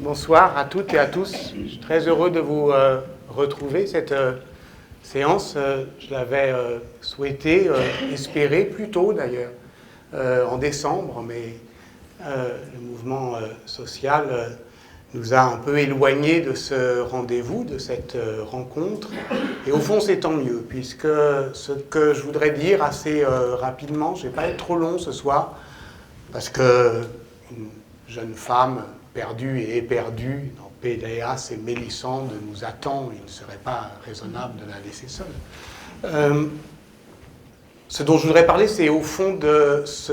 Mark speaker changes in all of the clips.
Speaker 1: Bonsoir à toutes et à tous. Je suis très heureux de vous retrouver. Cette séance, je l'avais souhaité, espéré plus tôt d'ailleurs, en décembre, mais le mouvement social nous a un peu éloignés de ce rendez-vous, de cette rencontre. Et au fond, c'est tant mieux, puisque ce que je voudrais dire assez rapidement, je ne vais pas être trop long ce soir, parce que une jeune femme perdue et éperdue dans Péléas et Mélisande nous attend, il ne serait pas raisonnable de la laisser seule. Ce dont je voudrais parler, c'est au fond de ce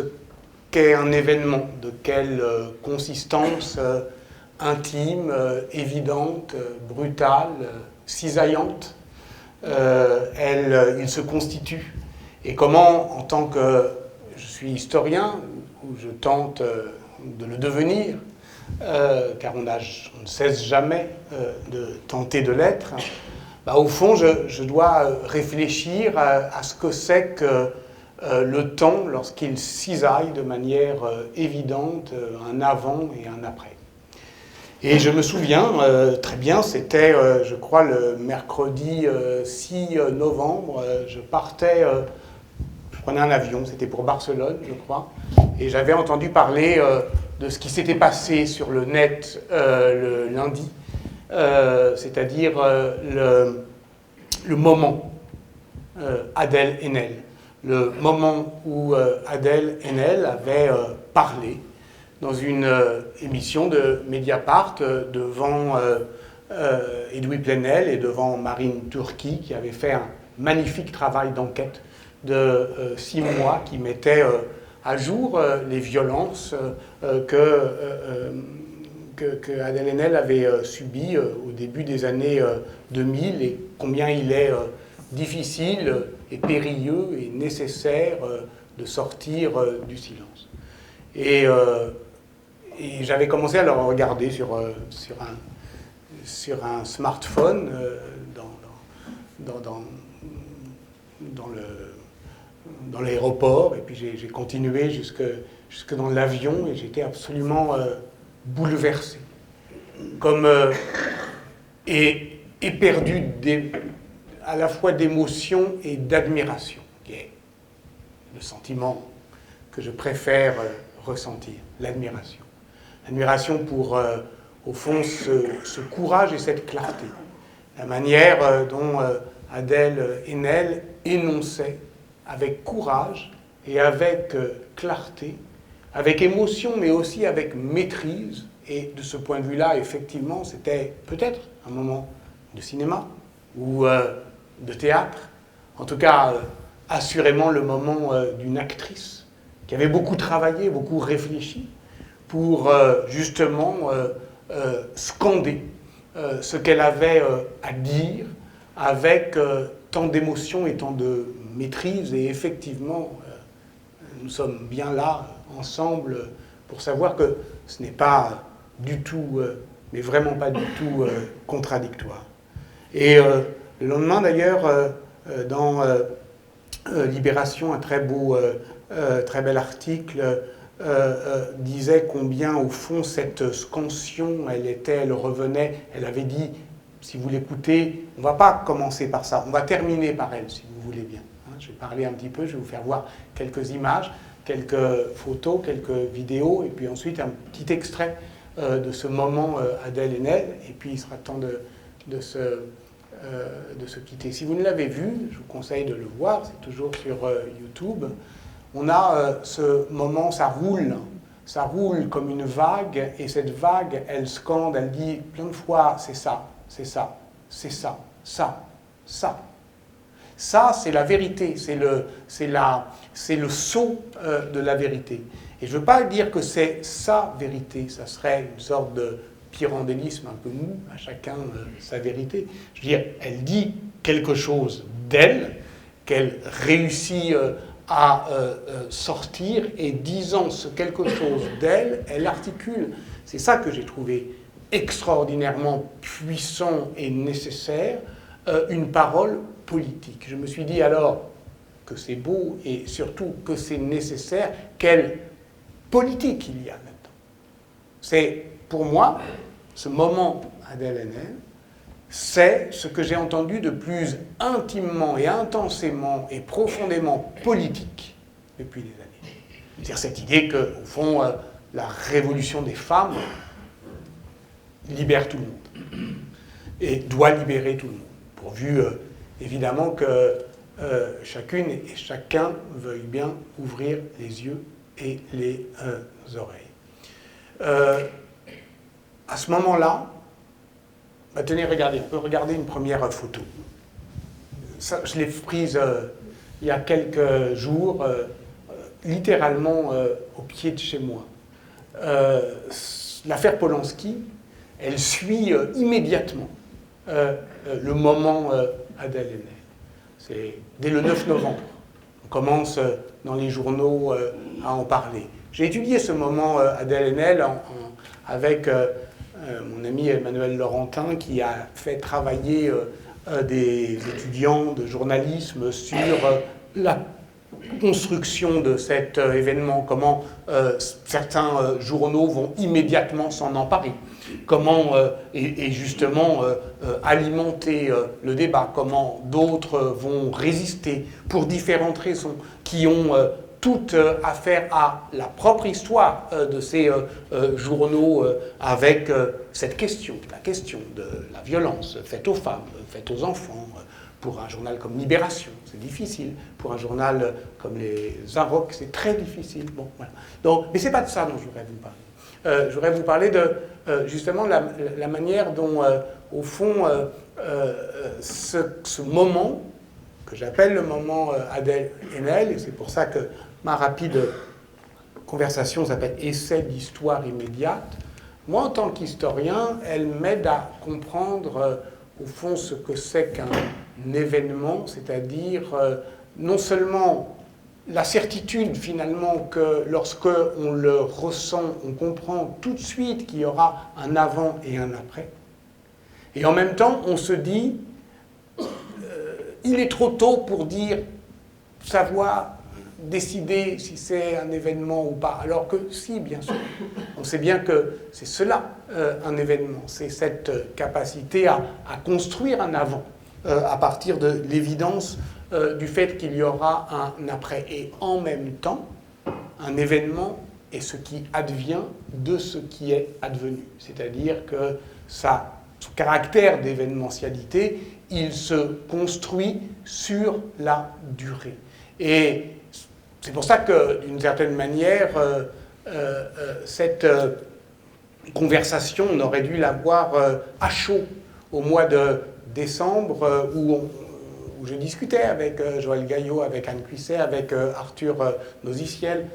Speaker 1: qu'est un événement, de quelle consistance intime, évidente, brutale, cisaillante il se constitue. Et comment, en tant que je suis historien, ou je tente de le devenir, car on ne cesse jamais de tenter de l'être, au fond, je dois réfléchir à ce que c'est que le temps lorsqu'il cisaille de manière évidente un avant et un après. Et je me souviens très bien, c'était, je crois, le mercredi 6 novembre, je partais, je prenais un avion, c'était pour Barcelone, je crois, et j'avais entendu parler de ce qui s'était passé sur le net le lundi, c'est-à-dire le moment Adèle Haenel, le moment où Adèle Haenel avait parlé dans une émission de Mediapart devant Edoui Plenel et devant Marine Turki, qui avait fait un magnifique travail d'enquête de 6 mois qui mettait à jour les violences que Adèle Haenel avait subies au début des années 2000 et combien il est difficile et périlleux et nécessaire de sortir du silence. Et j'avais commencé à le regarder sur un smartphone dans l'aéroport, et puis j'ai continué jusque dans l'avion, et j'étais absolument bouleversé, et éperdu à la fois d'émotion et d'admiration, qui est le sentiment que je préfère ressentir, l'admiration. L'admiration pour, au fond, ce courage et cette clarté. La manière dont Adèle Haenel énonçait avec courage et avec clarté, avec émotion, mais aussi avec maîtrise. Et de ce point de vue-là, effectivement, c'était peut-être un moment de cinéma ou de théâtre. En tout cas, assurément le moment d'une actrice qui avait beaucoup travaillé, beaucoup réfléchi pour justement scander ce qu'elle avait à dire avec tant d'émotion et tant de maîtrise. Et effectivement, nous sommes bien là, ensemble, pour savoir que ce n'est pas du tout, mais vraiment pas du tout contradictoire. Et le lendemain, d'ailleurs, dans Libération, un très bel article disait combien, au fond, cette scansion, elle revenait, elle avait dit, si vous l'écoutez, on ne va pas commencer par ça, on va terminer par elle, si vous voulez bien. Je vais parler un petit peu, je vais vous faire voir quelques images, quelques photos, quelques vidéos, et puis ensuite un petit extrait de ce moment Adèle Haenel, et puis il sera temps de se quitter. Si vous ne l'avez vu, je vous conseille de le voir, c'est toujours sur YouTube. On a ce moment, ça roule comme une vague, et cette vague, elle scande, elle dit plein de fois, c'est ça, c'est ça, c'est ça, ça, ça. Ça, c'est la vérité, c'est le sceau de la vérité. Et je ne veux pas dire que c'est sa vérité, ça serait une sorte de pyrrhandélisme un peu mou, à chacun sa vérité. Je veux dire, elle dit quelque chose d'elle, qu'elle réussit à sortir, et disant ce quelque chose d'elle, elle articule. C'est ça que j'ai trouvé extraordinairement puissant et nécessaire, une parole politique. Je me suis dit alors que c'est beau et surtout que c'est nécessaire, quelle politique il y a là-dedans. C'est, pour moi, ce moment Adèle Haenel, c'est ce que j'ai entendu de plus intimement et intensément et profondément politique depuis des années. C'est-à-dire cette idée que, au fond, la révolution des femmes libère tout le monde et doit libérer tout le monde, pourvu évidemment que chacune et chacun veuille bien ouvrir les yeux et les oreilles. À ce moment-là, tenez, regardez, on peut regarder une première photo. Ça, je l'ai prise il y a quelques jours, littéralement au pied de chez moi. L'affaire Polanski, elle suit immédiatement le moment Adèle Haenel. C'est dès le 9 novembre. On commence dans les journaux à en parler. J'ai étudié ce moment Adèle Haenel avec mon ami Emmanuel Laurentin, qui a fait travailler des étudiants de journalisme sur la construction de cet événement, comment certains journaux vont immédiatement s'en emparer, comment et justement alimenter le débat, comment d'autres vont résister pour différentes raisons, qui ont toute affaire à la propre histoire de ces journaux avec cette question, la question de la violence faite aux femmes, faite aux enfants. Pour un journal comme Libération, c'est difficile. Pour un journal comme les Inrocks, c'est très difficile. Bon, voilà. Donc, mais ce n'est pas de ça dont je voudrais vous parler. Je voudrais vous parler de justement la manière dont, au fond, ce moment, que j'appelle le moment Adèle Haenel, et c'est pour ça que ma rapide conversation s'appelle « Essai d'histoire immédiate », moi, en tant qu'historien, elle m'aide à comprendre, au fond, ce que c'est qu'un événement, c'est-à-dire non seulement la certitude, finalement, que lorsque on le ressent, on comprend tout de suite qu'il y aura un avant et un après, et en même temps, on se dit il est trop tôt pour dire, savoir, décider si c'est un événement ou pas. Alors que si, bien sûr, on sait bien que c'est cela, un événement. C'est cette capacité à construire un avant à partir de l'évidence du fait qu'il y aura un après. Et en même temps, un événement est ce qui advient de ce qui est advenu. C'est-à-dire que son caractère d'événementialité, il se construit sur la durée. Et c'est pour ça que, d'une certaine manière, cette conversation, on aurait dû l'avoir à chaud au mois de décembre, où je discutais avec Joël Gaillot, avec Anne Cuisset, avec Arthur Noziciel,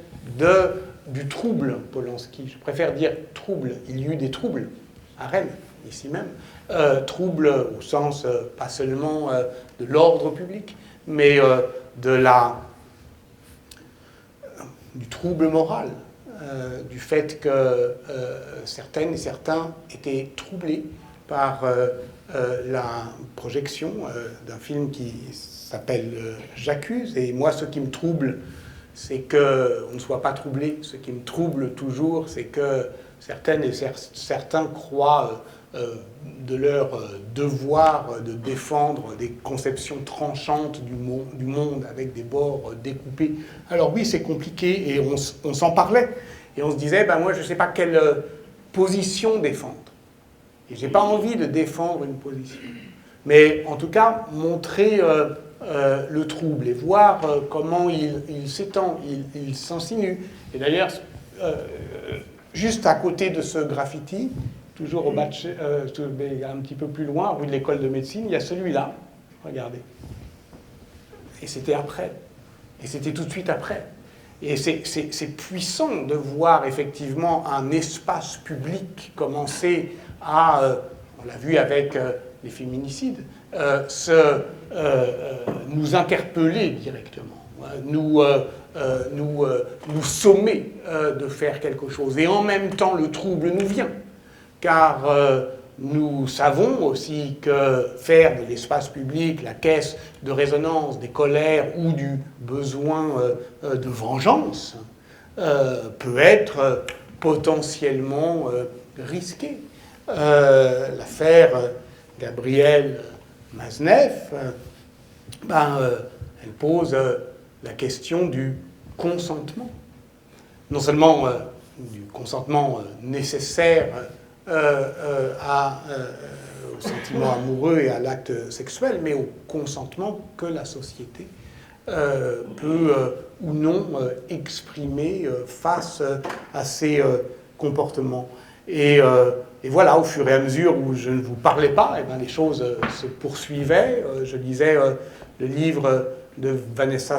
Speaker 1: du trouble Polanski. Je préfère dire trouble. Il y eut des troubles à Rennes, ici même. Trouble au sens pas seulement de l'ordre public, mais du trouble moral, du fait que certaines et certains étaient troublés par la projection d'un film qui s'appelle J'accuse. Et moi, ce qui me trouble, c'est qu'on ne soit pas troublé. Ce qui me trouble toujours, c'est que certaines et certains croient de leur devoir de défendre des conceptions tranchantes du monde avec des bords découpés. Alors oui, c'est compliqué et on s'en parlait. Et on se disait, moi je ne sais pas quelle position défendre. Et je n'ai pas envie de défendre une position. Mais en tout cas, montrer le trouble et voir comment il s'étend, il s'insinue. Et d'ailleurs, juste à côté de ce graffiti, toujours au bas un petit peu plus loin, rue de l'École de médecine, il y a celui-là. Regardez. Et c'était après. Et c'était tout de suite après. Et c'est puissant de voir effectivement un espace public commencer à, on l'a vu avec les féminicides, nous interpeller directement, nous sommer de faire quelque chose. Et en même temps, le trouble nous vient. Car nous savons aussi que faire de l'espace public la caisse de résonance des colères ou du besoin de vengeance peut être potentiellement risqué. l'affaire Gabriel Maznev, elle pose la question du consentement. Non seulement du consentement nécessaire au sentiment amoureux et à l'acte sexuel, mais au consentement que la société peut ou non exprimer face à ces comportements. Et voilà, au fur et à mesure où je ne vous parlais pas, et bien, les choses se poursuivaient. Je lisais le livre de Vanessa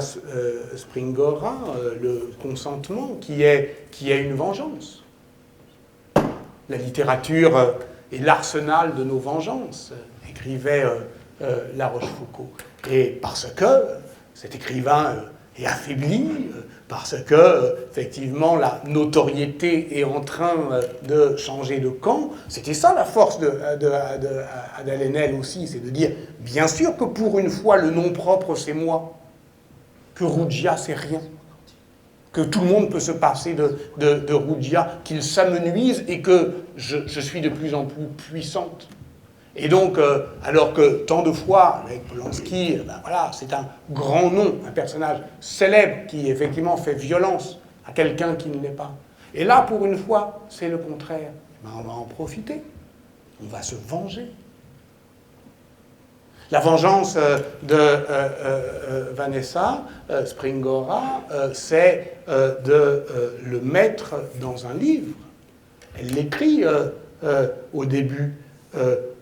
Speaker 1: Springora, Le consentement, qui est une vengeance. La littérature est l'arsenal de nos vengeances, écrivait La Rochefoucauld. Et parce que cet écrivain est affaibli, parce que, effectivement, la notoriété est en train de changer de camp. C'était ça la force d'Adèle Haenel aussi, c'est de dire, bien sûr que pour une fois, le nom propre, c'est moi, que Ruggia, c'est rien, que tout le monde peut se passer de Ruggia, qu'il s'amenuise et que je suis de plus en plus puissante. Et donc, alors que tant de fois, avec Polanski, voilà, c'est un grand nom, un personnage célèbre qui effectivement fait violence à quelqu'un qui ne l'est pas. Et là, pour une fois, c'est le contraire. On va en profiter. On va se venger. La vengeance de Vanessa Springora, c'est de le mettre dans un livre. Elle l'écrit au début.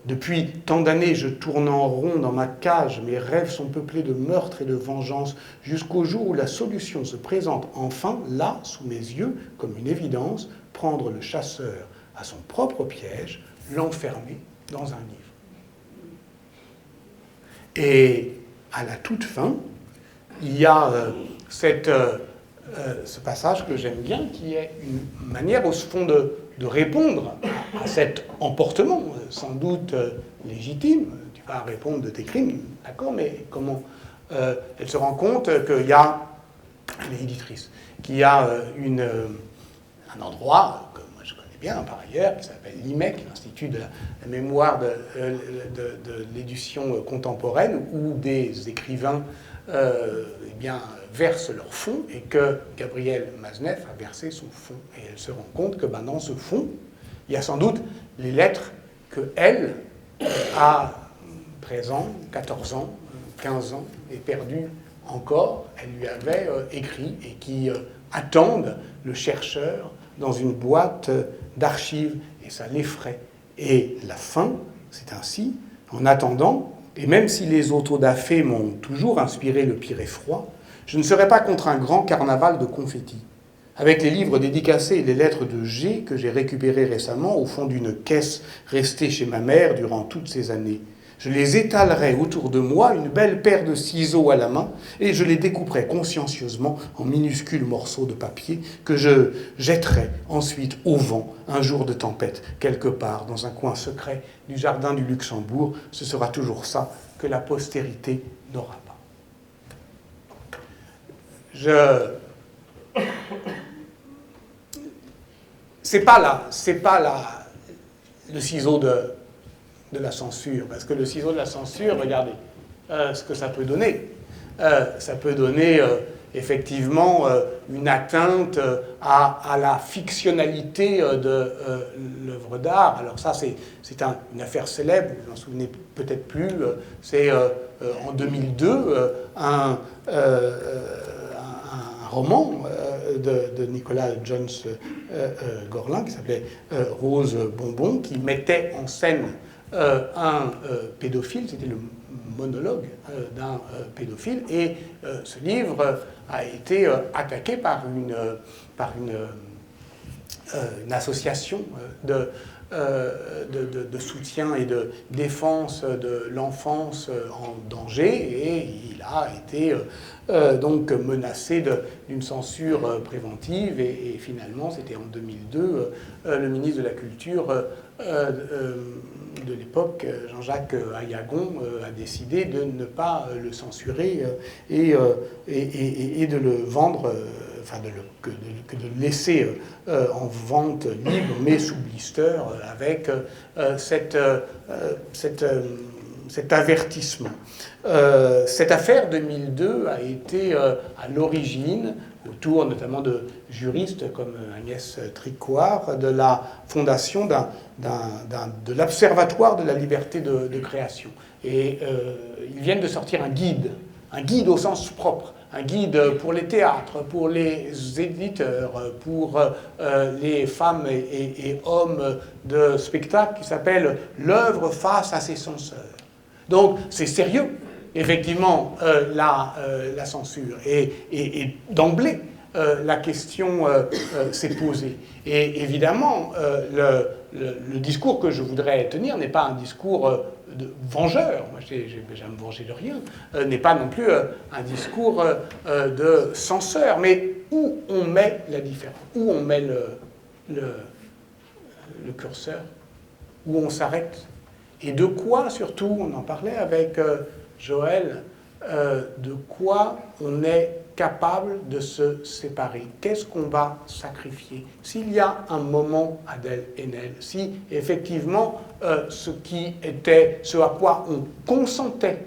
Speaker 1: Depuis tant d'années, je tourne en rond dans ma cage, mes rêves sont peuplés de meurtres et de vengeance, jusqu'au jour où la solution se présente enfin, là, sous mes yeux, comme une évidence, prendre le chasseur à son propre piège, l'enfermer dans un livre. Et à la toute fin, il y a ce passage que j'aime bien, qui est une manière, au fond, de répondre à cet emportement, sans doute légitime. Tu vas répondre de tes crimes, d'accord, mais comment elle se rend compte qu'il y a, elle est éditrice, qu'il y a un endroit que moi je connais bien par ailleurs, qui s'appelle l'IMEC, l'Institut de la mémoire de l'édition contemporaine, où des écrivains versent leur fonds, et que Gabriel Maznev a versé son fonds. Et elle se rend compte que dans ce fonds, il y a sans doute les lettres qu'elle, à 13 ans, 14 ans, 15 ans, est perdue encore, elle lui avait écrit, et qui attendent le chercheur dans une boîte d'archives, et ça l'effraie. Et la fin, c'est ainsi, en attendant, et même si les autodafés m'ont toujours inspiré le pire effroi, je ne serais pas contre un grand carnaval de confettis. Avec les livres dédicacés et les lettres de G que j'ai récupérées récemment au fond d'une caisse restée chez ma mère durant toutes ces années. Je les étalerai autour de moi, une belle paire de ciseaux à la main, et je les découperai consciencieusement en minuscules morceaux de papier que je jetterai ensuite au vent un jour de tempête, quelque part dans un coin secret du jardin du Luxembourg. Ce sera toujours ça que la postérité n'aura pas. C'est pas le ciseau de la censure, parce que le ciseau de la censure, regardez ce que ça peut donner. Ça peut donner effectivement une atteinte à la fictionnalité de l'œuvre d'art. Alors ça, c'est une affaire célèbre, vous vous en souvenez peut-être plus, c'est en 2002, un roman de Nicolas Jones Gorlin qui s'appelait Rose Bonbon, qui mettait en scène un pédophile, c'était le monologue d'un pédophile, et ce livre a été attaqué par une association de soutien et de défense de l'enfance en danger, et il a été donc menacé d'une censure préventive, et finalement, c'était en 2002, le ministre de la Culture de l'époque, Jean-Jacques Ayagon, a décidé de ne pas le censurer et de le vendre que de le laisser en vente libre, mais sous blister, avec cet avertissement. Cette affaire 2002 a été à l'origine, autour notamment de juristes comme Agnès Tricouard, de la fondation de l'Observatoire de la liberté de création. Et ils viennent de sortir un guide au sens propre, un guide pour les théâtres, pour les éditeurs, pour les femmes et hommes de spectacle, qui s'appelle « L'œuvre face à ses censeurs ». Donc c'est sérieux, effectivement, la censure. Et d'emblée, la question s'est posée. Et évidemment, le discours que je voudrais tenir n'est pas un discours de vengeur, moi j'ai à me venger de rien, n'est pas non plus un discours de censeur, mais où on met la différence, où on met le curseur, où on s'arrête, et de quoi surtout, on en parlait avec Joël, de quoi on est capable de se séparer. Qu'est-ce qu'on va sacrifier? S'il y a un moment Adèle Haenel, si effectivement ce à quoi on consentait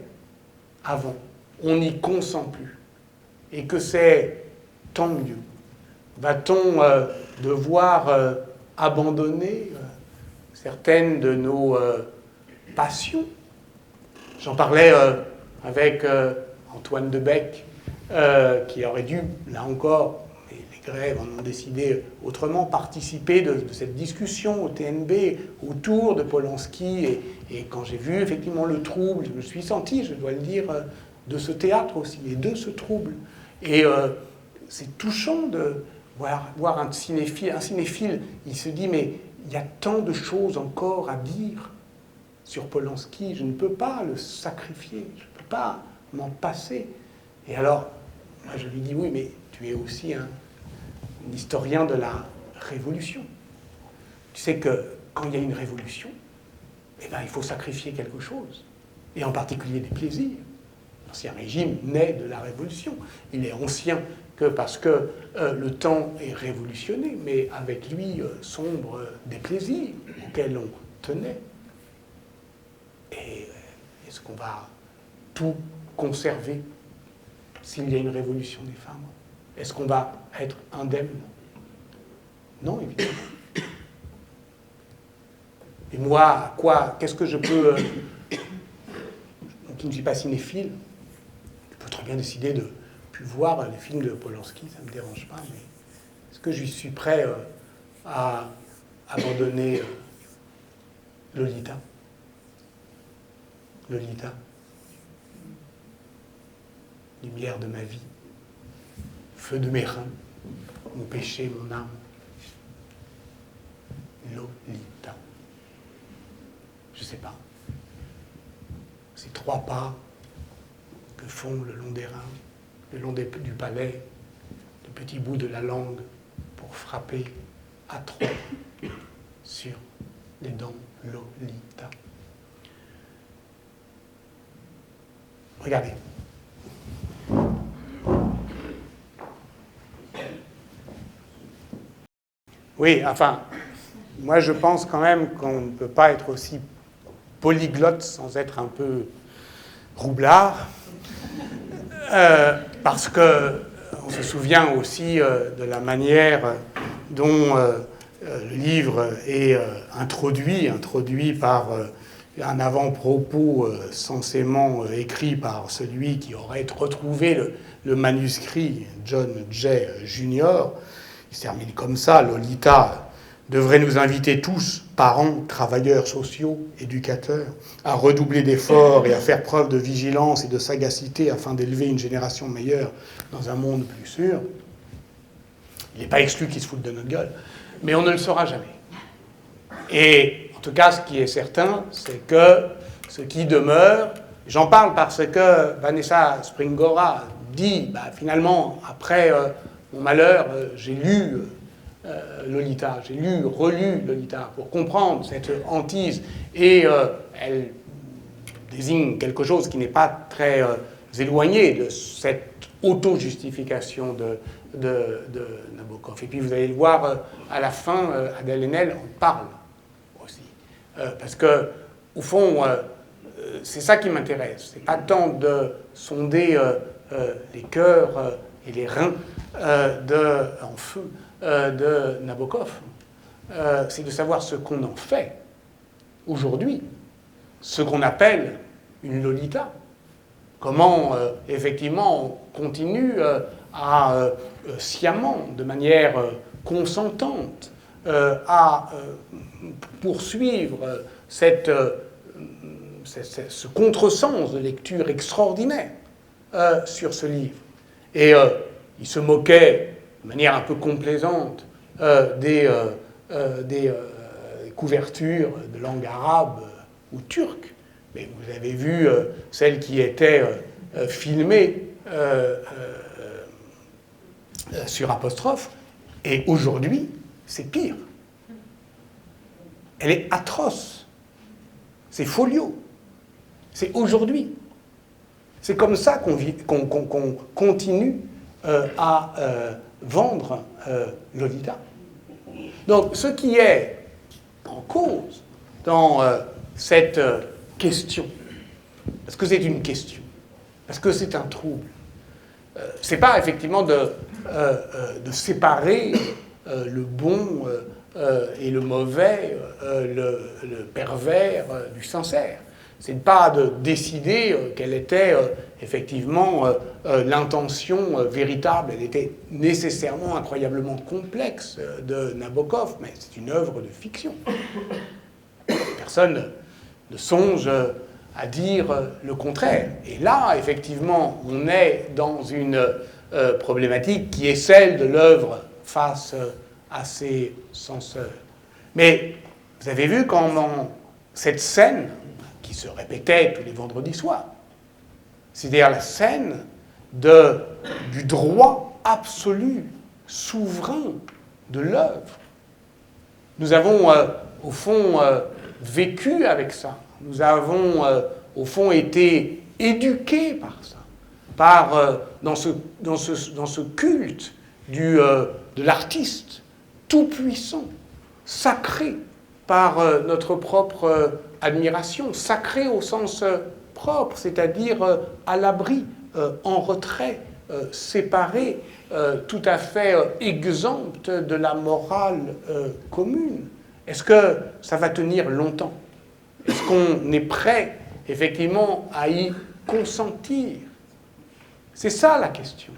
Speaker 1: avant, on n'y consent plus, et que c'est tant mieux, va-t-on devoir abandonner certaines de nos passions? J'en parlais avec Antoine Debec, qui aurait dû, là encore, les grèves en ont décidé autrement, participer de cette discussion au TNB autour de Polanski. Et quand j'ai vu effectivement le trouble, je me suis senti, je dois le dire, de ce théâtre aussi, et de ce trouble. Et c'est touchant de voir un cinéphile, il se dit, mais il y a tant de choses encore à dire sur Polanski, je ne peux pas le sacrifier, je ne peux pas m'en passer. Et alors, moi je lui dis, oui, mais tu es aussi un historien de la Révolution. Tu sais que quand il y a une révolution, eh ben, il faut sacrifier quelque chose, et en particulier des plaisirs. L'Ancien Régime naît de la Révolution. Il est ancien que parce que le temps est révolutionné, mais avec lui sombre des plaisirs auxquels on tenait. Et est-ce qu'on va tout conserver s'il y a une révolution des femmes? Est-ce qu'on va être indemne? Non, évidemment. Et moi, qu'est-ce que je peux... qui ne suis pas cinéphile, je peux très bien décider de ne plus voir les films de Polanski, ça ne me dérange pas, mais est-ce que je suis prêt à abandonner Lolita? Lolita, lumière de ma vie, feu de mes reins, mon péché, mon âme. Lolita. Je ne sais pas. Ces trois pas que font le long des reins, le long du palais, le petit bout de la langue pour frapper à trois sur les dents. Lolita. Regardez. Oui, enfin, moi je pense quand même qu'on ne peut pas être aussi polyglotte sans être un peu roublard, parce qu'on se souvient aussi de la manière dont le livre est introduit par un avant-propos censément écrit par celui qui aurait retrouvé le manuscrit, John Jay Jr. Il se termine comme ça: Lolita devrait nous inviter tous, parents, travailleurs sociaux, éducateurs, à redoubler d'efforts et à faire preuve de vigilance et de sagacité afin d'élever une génération meilleure dans un monde plus sûr. Il n'est pas exclu qu'ils se foutent de notre gueule, mais on ne le saura jamais. Et en tout cas, ce qui est certain, c'est que ce qui demeure, j'en parle parce que Vanessa Springora dit, finalement, après mon malheur, j'ai lu Lolita, j'ai relu Lolita pour comprendre cette hantise, et elle désigne quelque chose qui n'est pas très éloigné de cette auto-justification de Nabokov. Et puis vous allez le voir à la fin, Adèle Haenel en parle aussi. Parce que, au fond, c'est ça qui m'intéresse. C'est pas tant de sonder les cœurs et les reins en feu de Nabokov. C'est de savoir ce qu'on en fait aujourd'hui, ce qu'on appelle une Lolita. Comment, effectivement, on continue à sciemment, de manière consentante, à poursuivre ce contresens de lecture extraordinaire sur ce livre. Et il se moquait de manière un peu complaisante des couvertures de langue arabe ou turque. Mais vous avez vu celles qui étaient filmées sur apostrophe. Et aujourd'hui, c'est pire. Elle est atroce. C'est folio. C'est aujourd'hui. C'est comme ça qu'on continue à vendre Lolita. Donc, ce qui est en cause dans cette question, parce que c'est une question, parce que c'est un trouble, c'est pas effectivement de séparer le bon et le mauvais, le pervers du sincère. C'est pas de décider quelle était effectivement l'intention véritable. Elle était nécessairement incroyablement complexe de Nabokov, mais c'est une œuvre de fiction. Personne ne songe à dire le contraire. Et là, effectivement, on est dans une problématique qui est celle de l'œuvre face à ses censeurs. Mais vous avez vu comment cette scène, qui se répétait tous les vendredis soirs, c'est-à-dire la scène du droit absolu, souverain de l'œuvre. Nous avons, au fond, vécu avec ça. Nous avons, au fond, été éduqués par ça, dans ce culte de l'artiste tout-puissant, sacré par notre propre admiration, sacré au sens propre, c'est-à-dire à l'abri, en retrait, séparé, tout à fait exempt de la morale commune. Est-ce que ça va tenir longtemps? Est-ce qu'on est prêt, effectivement, à y consentir? C'est ça la question.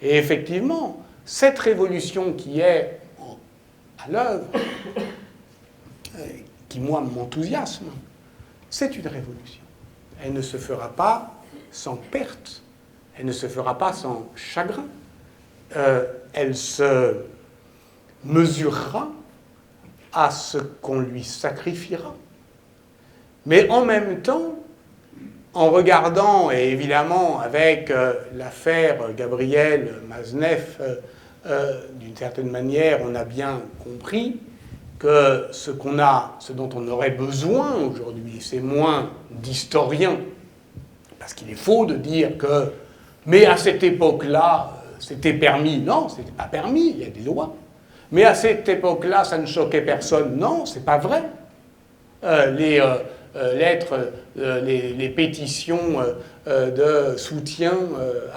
Speaker 1: Et effectivement, cette révolution qui est à l'œuvre, qui, moi, m'enthousiasme, c'est une révolution. Elle ne se fera pas sans perte, elle ne se fera pas sans chagrin. Elle se mesurera à ce qu'on lui sacrifiera. Mais en même temps, en regardant, et évidemment avec l'affaire Gabriel Maznev, d'une certaine manière, on a bien compris que ce dont on aurait besoin aujourd'hui, c'est moins d'historiens, parce qu'il est faux de dire que, mais à cette époque-là, c'était permis. Non, c'était pas permis, il y a des lois. Mais à cette époque-là, ça ne choquait personne. Non, c'est pas vrai. Les lettres, les pétitions de soutien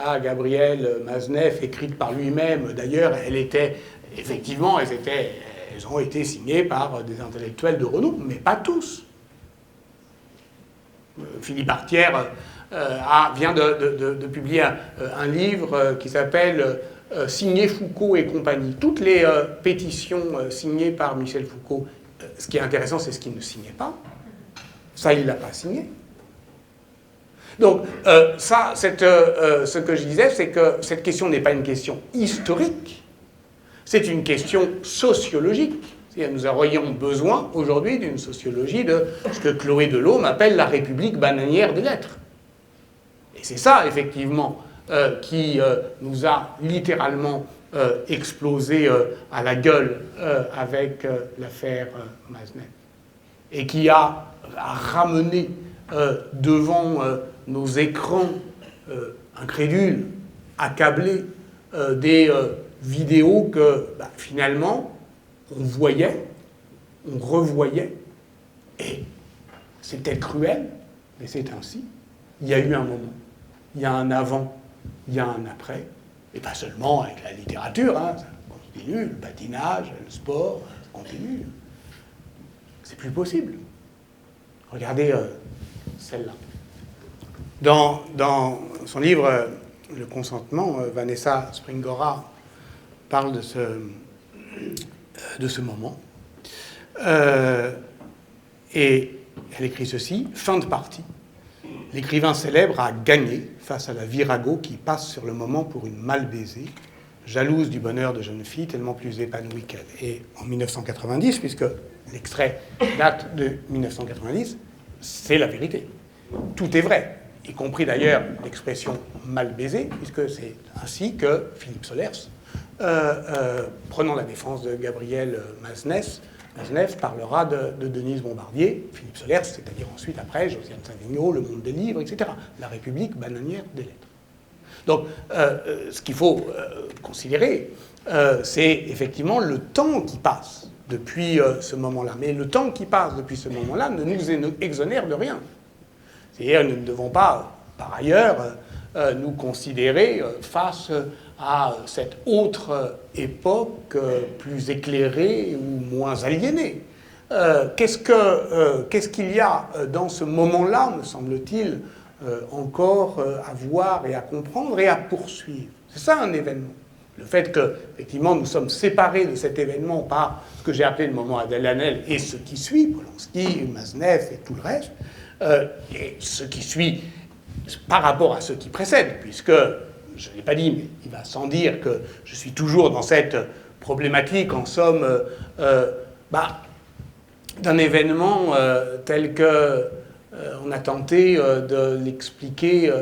Speaker 1: à Gabriel Maznev, écrites par lui-même, d'ailleurs, effectivement, elles ont été signées par des intellectuels de renom, mais pas tous. Philippe Artière vient de publier un livre qui s'appelle Signé Foucault et compagnie. Toutes les pétitions signées par Michel Foucault, ce qui est intéressant, c'est ce qu'il ne signait pas. Ça, il ne l'a pas signé. Donc, ce que je disais, c'est que cette question n'est pas une question historique, c'est une question sociologique. C'est-à-dire, nous aurions besoin aujourd'hui d'une sociologie de ce que Chloé Delhomme appelle la République bananière des lettres. Et c'est ça, effectivement, qui nous a littéralement explosé à la gueule avec l'affaire Maznev. Et qui a ramené devant nos écrans incrédules accablé des vidéos que finalement on voyait, on revoyait, et c'est peut-être cruel, mais c'est ainsi. Il y a eu un moment, il y a un avant, il y a un après, et pas seulement avec la littérature, hein, ça continue, le patinage, le sport, ça continue. C'est plus possible. Regardez celle-là. Dans son livre Le consentement, Vanessa Springora parle de ce moment. Et elle écrit ceci, fin de partie. L'écrivain célèbre a gagné face à la virago qui passe sur le moment pour une mal baisée, jalouse du bonheur de jeune fille tellement plus épanouie qu'elle. Et en 1990, puisque l'extrait date de 1990, c'est la vérité. Tout est vrai, y compris d'ailleurs l'expression mal baisée, puisque c'est ainsi que Philippe Solers, prenant la défense de Gabriel Masneff parlera de Denise Bombardier, Philippe Solers, c'est-à-dire ensuite après Josiane Savigno, Le Monde des livres, etc. La République bananière des lettres. Donc, ce qu'il faut considérer, c'est effectivement le temps qui passe depuis ce moment-là. Mais le temps qui passe depuis ce moment-là ne nous exonère de rien. C'est-à-dire, nous ne devons pas, par ailleurs, nous considérer face à cette autre époque plus éclairée ou moins aliénée. Qu'est-ce qu'il y a dans ce moment-là, me semble-t-il, encore à voir et à comprendre et à poursuivre? C'est ça un événement. Le fait que, effectivement, nous sommes séparés de cet événement par ce que j'ai appelé le moment Adèle Haenel et ce qui suit, Polanski, Masneff et tout le reste, et ce qui suit par rapport à ce qui précède, puisque, je ne l'ai pas dit, mais il va sans dire que je suis toujours dans cette problématique, en somme, d'un événement tel que on a tenté de l'expliquer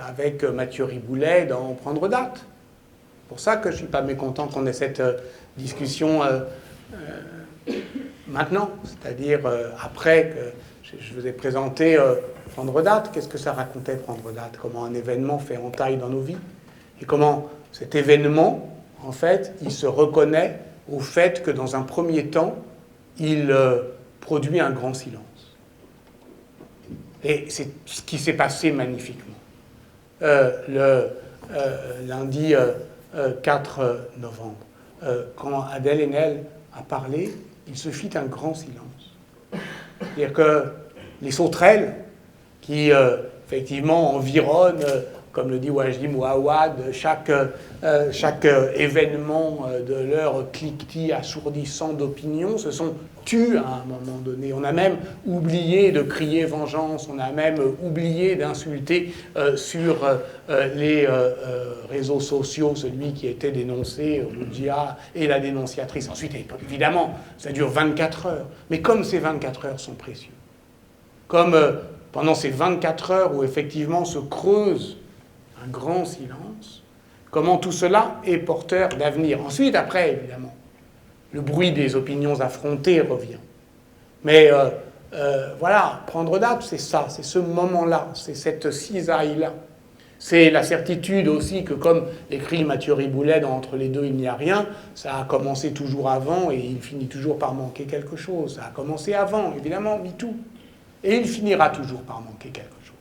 Speaker 1: avec Mathieu Riboulet dans Prendre date. C'est pour ça que je ne suis pas mécontent qu'on ait cette discussion maintenant, c'est-à-dire après que je vous ai présenté Prendre date. Qu'est-ce que ça racontait, Prendre date? Comment un événement fait entaille dans nos vies et comment cet événement, en fait, il se reconnaît au fait que dans un premier temps, il produit un grand silence. Et c'est ce qui s'est passé magnifiquement. Lundi 4 novembre, quand Adèle Haenel a parlé, il se fit un grand silence. C'est-à-dire que les sauterelles qui, effectivement, environnent, comme le dit Wajdi Mouawad, chaque événement de leur cliquetis assourdissant d'opinion se sont tus à un moment donné. On a même oublié de crier vengeance, on a même oublié d'insulter sur les réseaux sociaux celui qui était dénoncé, Roudia, et la dénonciatrice. Ensuite, évidemment, ça dure 24 heures. Mais comme ces 24 heures sont précieuses, comme pendant ces 24 heures où effectivement se creuse un grand silence, comment tout cela est porteur d'avenir. Ensuite, après, évidemment, le bruit des opinions affrontées revient. Mais voilà, Prendre date, c'est ça, c'est ce moment-là, c'est cette cisaille-là. C'est la certitude aussi que, comme écrit Mathieu Riboulet dans Entre les deux, il n'y a rien, ça a commencé toujours avant et il finit toujours par manquer quelque chose. Ça a commencé avant, évidemment, MeToo. Et il finira toujours par manquer quelque chose.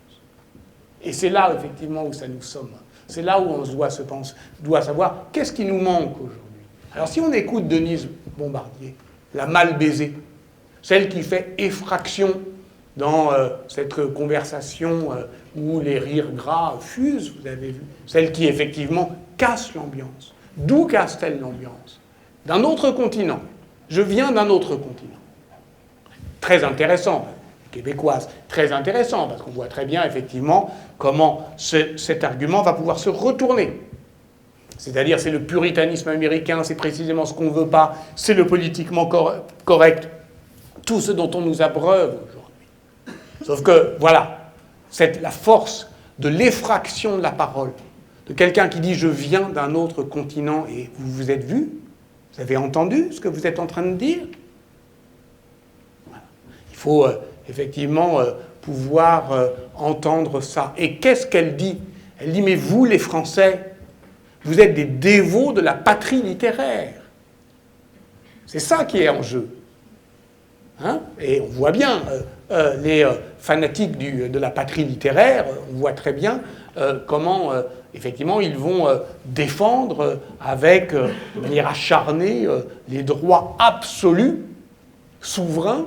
Speaker 1: Et c'est là, effectivement, où ça nous somme. C'est là où on doit savoir qu'est-ce qui nous manque aujourd'hui. Alors, si on écoute Denise Bombardier, la mal baisée, celle qui fait effraction dans cette conversation où les rires gras fusent, vous avez vu, celle qui, effectivement, casse l'ambiance. D'où casse-t-elle l'ambiance? D'un autre continent. Je viens d'un autre continent. Très intéressant. Québécoise, très intéressant, parce qu'on voit très bien, effectivement, comment cet argument va pouvoir se retourner. C'est-à-dire, c'est le puritanisme américain, c'est précisément ce qu'on ne veut pas, c'est le politiquement correct, tout ce dont on nous abreuve aujourd'hui. Sauf que, voilà, la force de l'effraction de la parole, de quelqu'un qui dit « je viens d'un autre continent » et vous vous êtes vu, vous avez entendu ce que vous êtes en train de dire. Voilà. Il faut effectivement pouvoir entendre ça. Et qu'est-ce qu'elle dit? Elle dit, mais vous, les Français, Vous êtes des dévots de la patrie littéraire. C'est ça qui est en jeu. Hein? Et on voit bien, les fanatiques de la patrie littéraire, on voit très bien comment, effectivement, ils vont défendre avec de manière acharnée les droits absolus, souverains,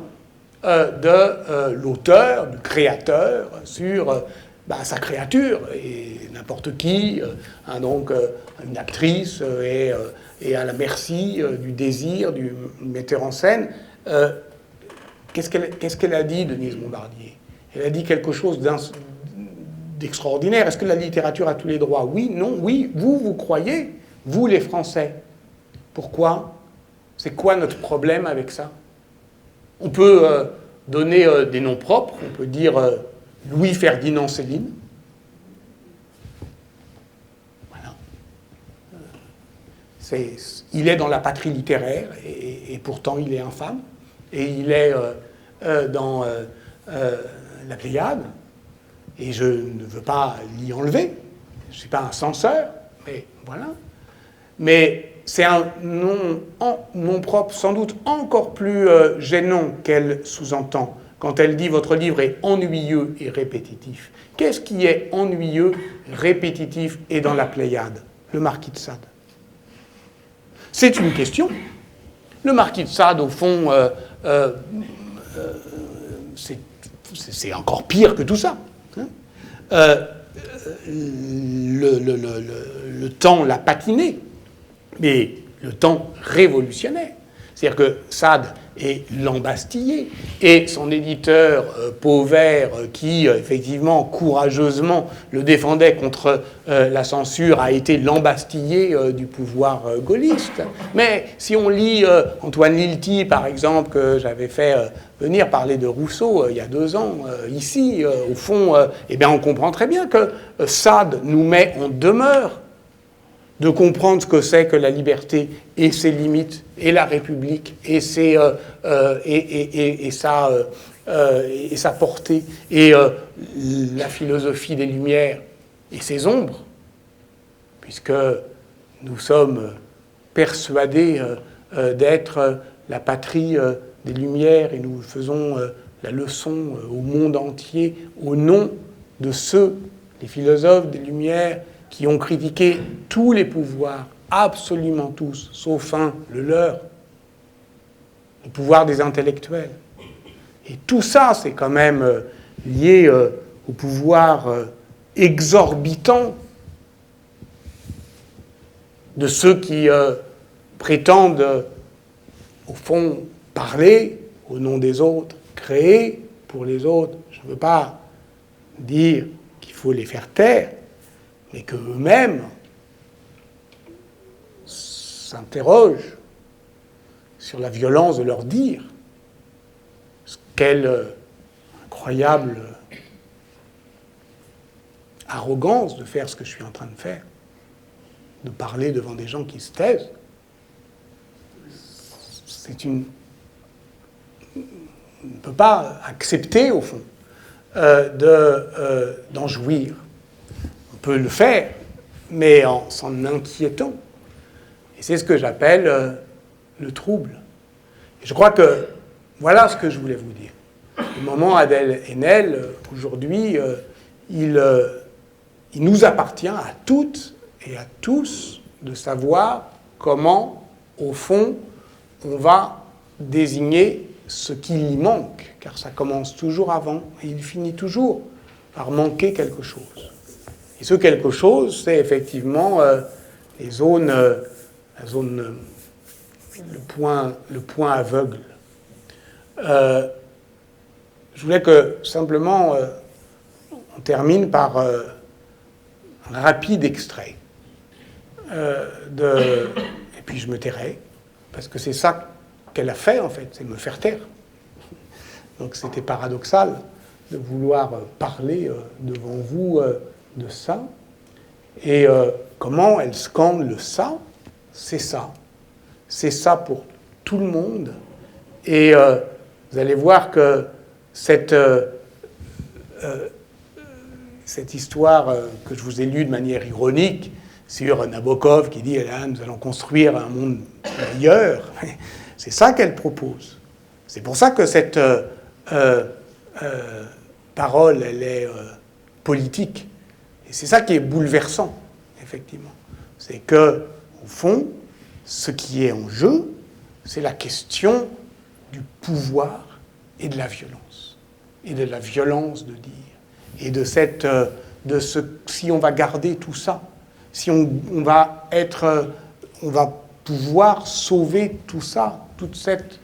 Speaker 1: de l'auteur, du créateur, sur sa créature. Et n'importe qui, donc une actrice, est à la merci du désir du metteur en scène. Qu'est-ce qu'elle a dit, Denise Bombardier? Elle a dit quelque chose d'extraordinaire. Est-ce que la littérature a tous les droits? Oui, non, oui. Vous croyez? Vous, les Français. Pourquoi? C'est quoi notre problème avec ça? On peut donner des noms propres. On peut dire Louis-Ferdinand Céline. Voilà. Il est dans la patrie littéraire et pourtant il est infâme. Et il est dans la Pléiade, et je ne veux pas l'y enlever. Je ne suis pas un censeur, mais voilà. Mais c'est un nom propre, sans doute encore plus gênant qu'elle sous-entend quand elle dit « Votre livre est ennuyeux et répétitif ». Qu'est-ce qui est ennuyeux, répétitif et dans la Pléiade? Le Marquis de Sade. C'est une question. Le Marquis de Sade, au fond, c'est encore pire que tout ça. Hein. Le temps l'a patiné, mais le temps révolutionnaire. C'est-à-dire que Sade est l'embastillé, et son éditeur Pauvert, qui effectivement courageusement le défendait contre la censure, a été l'embastillé du pouvoir gaulliste. Mais si on lit Antoine Lilti, par exemple, que j'avais fait venir parler de Rousseau il y a 2 ans, ici, au fond, eh bien on comprend très bien que Sade nous met en demeure de comprendre ce que c'est que la liberté et ses limites, et la République, et sa portée, et la philosophie des Lumières, et ses ombres, puisque nous sommes persuadés d'être la patrie des Lumières, et nous faisons la leçon au monde entier au nom de ceux, les philosophes des Lumières, qui ont critiqué tous les pouvoirs, absolument tous, sauf un, le leur, le pouvoir des intellectuels. Et tout ça, c'est quand même lié au pouvoir exorbitant de ceux qui prétendent, au fond, parler au nom des autres, créer pour les autres. Je ne veux pas dire qu'il faut les faire taire, mais qu'eux-mêmes s'interrogent sur la violence de leur dire. Quelle incroyable arrogance de faire ce que je suis en train de faire, de parler devant des gens qui se taisent. On ne peut pas accepter, au fond, d'en jouir. On peut le faire, mais en s'en inquiétant. Et c'est ce que j'appelle le trouble. Et je crois que voilà ce que je voulais vous dire. Le moment Adèle Haenel, aujourd'hui, il nous appartient à toutes et à tous de savoir comment, au fond, on va désigner ce qui y manque, car ça commence toujours avant et il finit toujours par manquer quelque chose. Et ce quelque chose, c'est effectivement les zones, le point aveugle. Je voulais que simplement on termine par un rapide extrait et puis je me tairai, parce que c'est ça qu'elle a fait en fait, c'est me faire taire. Donc c'était paradoxal de vouloir parler devant vous de ça. Et comment elle scande le ça, c'est ça. C'est ça pour tout le monde. Et vous allez voir que cette histoire que je vous ai lue de manière ironique, sur Nabokov qui dit là, nous allons construire un monde meilleur. C'est ça qu'elle propose. C'est pour ça que cette parole, elle est politique. Et c'est ça qui est bouleversant, effectivement. C'est que, au fond, ce qui est en jeu, c'est la question du pouvoir et de la violence. Et de la violence de dire. Et de si on va garder tout ça, si on va pouvoir sauver tout ça, toute cette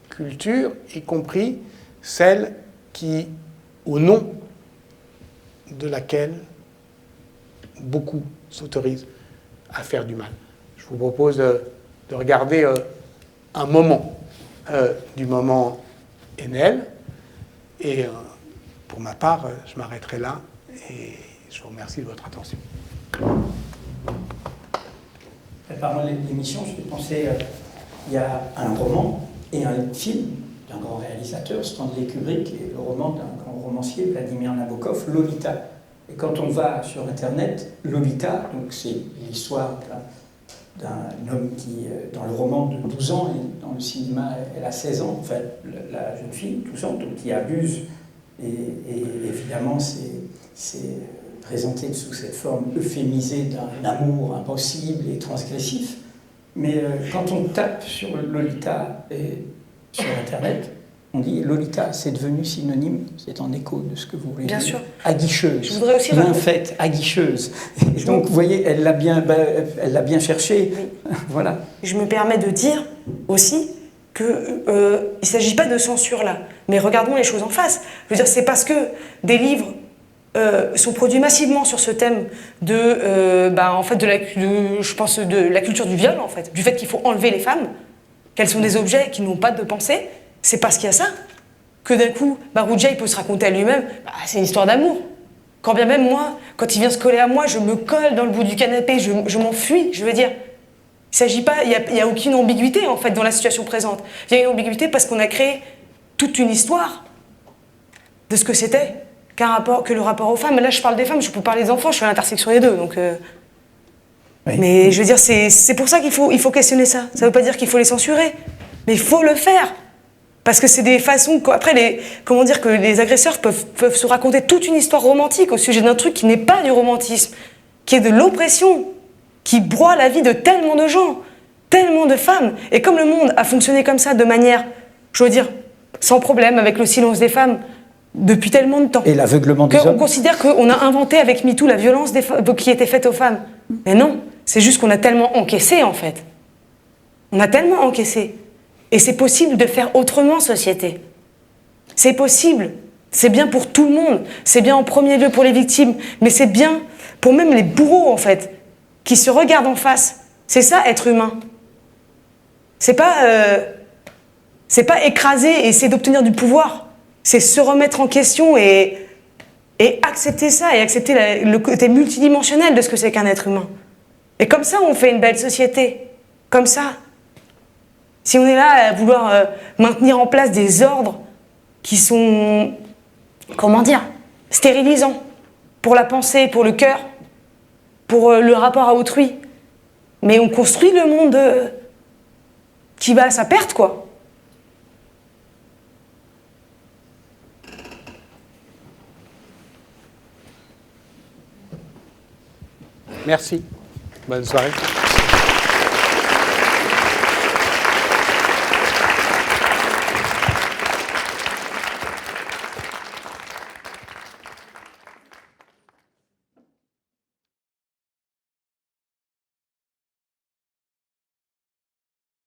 Speaker 1: culture, y compris celle qui, au nom de laquelle beaucoup s'autorisent à faire du mal. Je vous propose de regarder un moment du moment Enel, et pour ma part, je m'arrêterai là, et je vous remercie de votre attention.
Speaker 2: Pendant l'émission, je pensais, il y a un roman et un film d'un grand réalisateur, Stanley Kubrick, et le roman d'un grand romancier, Vladimir Nabokov, Lolita. Et quand on va sur Internet, Lolita, donc c'est l'histoire d'un homme qui, dans le roman, de 12 ans, et dans le cinéma, elle a 16 ans, enfin, la jeune fille, 12 ans, donc qui abuse, et évidemment, c'est présenté sous cette forme euphémisée d'un amour impossible et transgressif. Mais quand on tape sur Lolita sur Internet, on dit Lolita, c'est devenu synonyme, c'est en écho de ce que vous voulez dire.
Speaker 3: Bien sûr.
Speaker 2: Aguicheuse.
Speaker 3: Je voudrais aussi
Speaker 2: Nymphette, aguicheuse. Et donc, vous voyez, elle l'a bien cherché.
Speaker 3: Oui.
Speaker 2: Voilà.
Speaker 3: Je me permets de dire aussi qu'il ne s'agit pas de censure là, mais regardons les choses en face. Je veux dire, c'est parce que des livres sont produits massivement sur ce thème en fait, je pense de la culture du viol, en fait, du fait qu'il faut enlever les femmes, qu'elles sont des objets qui n'ont pas de pensée. C'est parce qu'il y a ça que d'un coup, Rouja, il peut se raconter à lui-même, c'est une histoire d'amour. Quand bien même moi, quand il vient se coller à moi, je me colle dans le bout du canapé, je m'enfuis, je veux dire. Il s'agit pas, il y a aucune ambiguïté en fait dans la situation présente. Il y a une ambiguïté parce qu'on a créé toute une histoire de ce que c'était que le rapport aux femmes. Là, je parle des femmes, je peux parler des enfants, je suis à l'intersection des deux, donc. Oui. Mais je veux dire, c'est pour ça qu'il faut questionner ça. Ça veut pas dire qu'il faut les censurer, mais il faut le faire. Parce que c'est des façons... Après, comment dire que les agresseurs peuvent se raconter toute une histoire romantique au sujet d'un truc qui n'est pas du romantisme, qui est de l'oppression, qui broie la vie de tellement de gens, tellement de femmes. Et comme le monde a fonctionné comme ça, de manière, je veux dire, sans problème, avec le silence des femmes, depuis tellement de temps.
Speaker 2: Et l'aveuglement des hommes.
Speaker 3: On considère qu'on a inventé avec MeToo la violence qui était faite aux femmes. Mais non, c'est juste qu'on a tellement encaissé, en fait. On a tellement encaissé. Et c'est possible de faire autrement, société. C'est possible. C'est bien pour tout le monde. C'est bien en premier lieu pour les victimes. Mais c'est bien pour même les bourreaux, en fait, qui se regardent en face. C'est ça, être humain. C'est pas écraser et essayer d'obtenir du pouvoir. C'est se remettre en question et accepter ça, et accepter le côté multidimensionnel de ce que c'est qu'un être humain. Et comme ça, on fait une belle société. Comme ça. Si on est là à vouloir maintenir en place des ordres qui sont, comment dire, stérilisants pour la pensée, pour le cœur, pour le rapport à autrui, mais on construit le monde qui va à sa perte, quoi.
Speaker 1: Merci. Bonne soirée.